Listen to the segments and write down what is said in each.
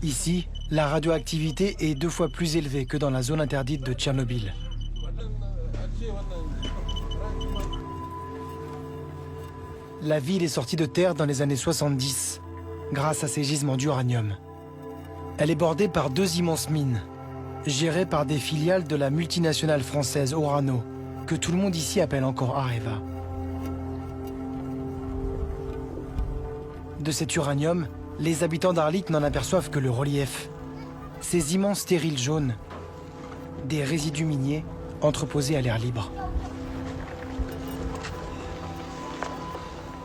Ici, la radioactivité est 2 fois plus élevée que dans la zone interdite de Tchernobyl. La ville est sortie de terre dans les années 70, grâce à ses gisements d'uranium. Elle est bordée par 2 immenses mines, gérées par des filiales de la multinationale française Orano, que tout le monde ici appelle encore Areva. De cet uranium, les habitants d'Arlit n'en aperçoivent que le relief. Ces immenses stériles jaunes, des résidus miniers entreposés à l'air libre.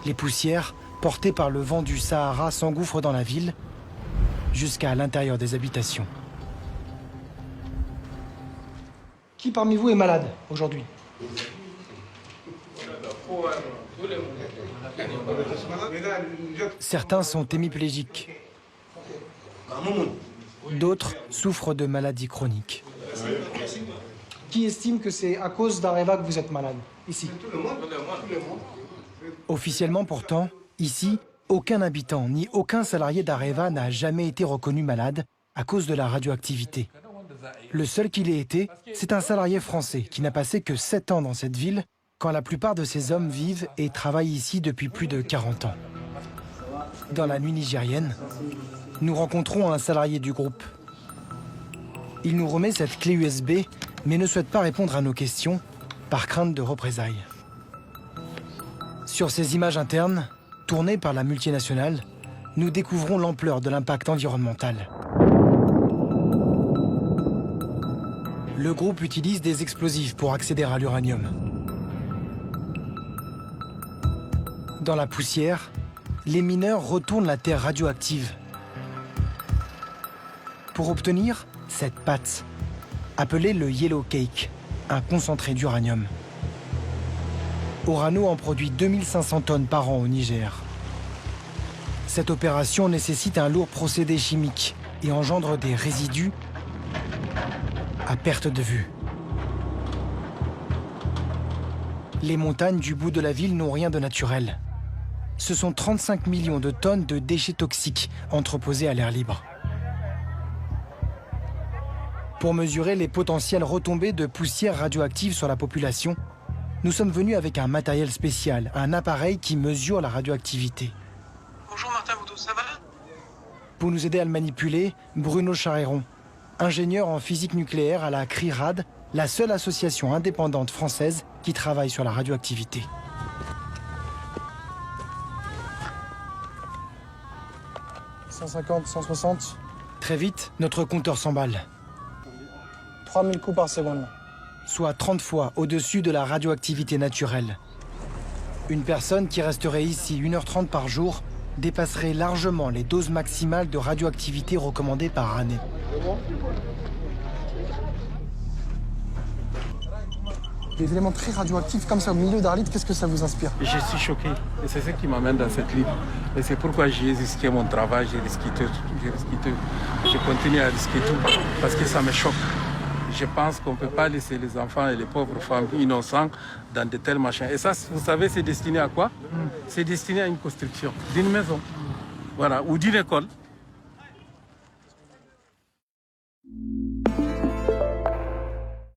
Les poussières, portées par le vent du Sahara, s'engouffrent dans la ville, jusqu'à l'intérieur des habitations. Qui parmi vous est malade aujourd'hui? Certains sont hémiplégiques. D'autres souffrent de maladies chroniques. Qui estime que c'est à cause d'Areva que vous êtes malade, ici? Officiellement pourtant, ici, aucun habitant ni aucun salarié d'Areva n'a jamais été reconnu malade à cause de la radioactivité. Le seul qui l'ait été, c'est un salarié français qui n'a passé que 7 ans dans cette ville, quand la plupart de ces hommes vivent et travaillent ici depuis plus de 40 ans. Dans la nuit nigérienne, nous rencontrons un salarié du groupe. Il nous remet cette clé USB, mais ne souhaite pas répondre à nos questions, par crainte de représailles. Sur ces images internes, tournées par la multinationale, nous découvrons l'ampleur de l'impact environnemental. Le groupe utilise des explosifs pour accéder à l'uranium. Dans la poussière, les mineurs retournent la terre radioactive pour obtenir cette pâte, appelée le yellow cake, un concentré d'uranium. Orano en produit 2500 tonnes par an au Niger. Cette opération nécessite un lourd procédé chimique et engendre des résidus à perte de vue. Les montagnes du bout de la ville n'ont rien de naturel. Ce sont 35 millions de tonnes de déchets toxiques entreposés à l'air libre. Pour mesurer les potentielles retombées de poussière radioactive sur la population, nous sommes venus avec un matériel spécial, un appareil qui mesure la radioactivité. Bonjour Martin Boudou, ça va? Pour nous aider à le manipuler, Bruno Charéron, ingénieur en physique nucléaire à la CRIRAD, la seule association indépendante française qui travaille sur la radioactivité. « 150, 160 » Très vite, notre compteur s'emballe. 3000 coups par seconde. Soit 30 fois au-dessus de la radioactivité naturelle. Une personne qui resterait ici 1h30 par jour dépasserait largement les doses maximales de radioactivité recommandées par année. Des éléments très radioactifs comme ça au milieu d'Arlit, qu'est-ce que ça vous inspire? Je suis choqué et c'est ce qui m'amène dans cette livre. Et c'est pourquoi j'ai risqué mon travail, j'ai risqué tout. Je continue à risquer tout parce que ça me choque. Je pense qu'on ne peut pas laisser les enfants et les pauvres femmes innocents dans de tels machins. Et ça, vous savez, c'est destiné à quoi? C'est destiné à une construction d'une maison, voilà, ou d'une école.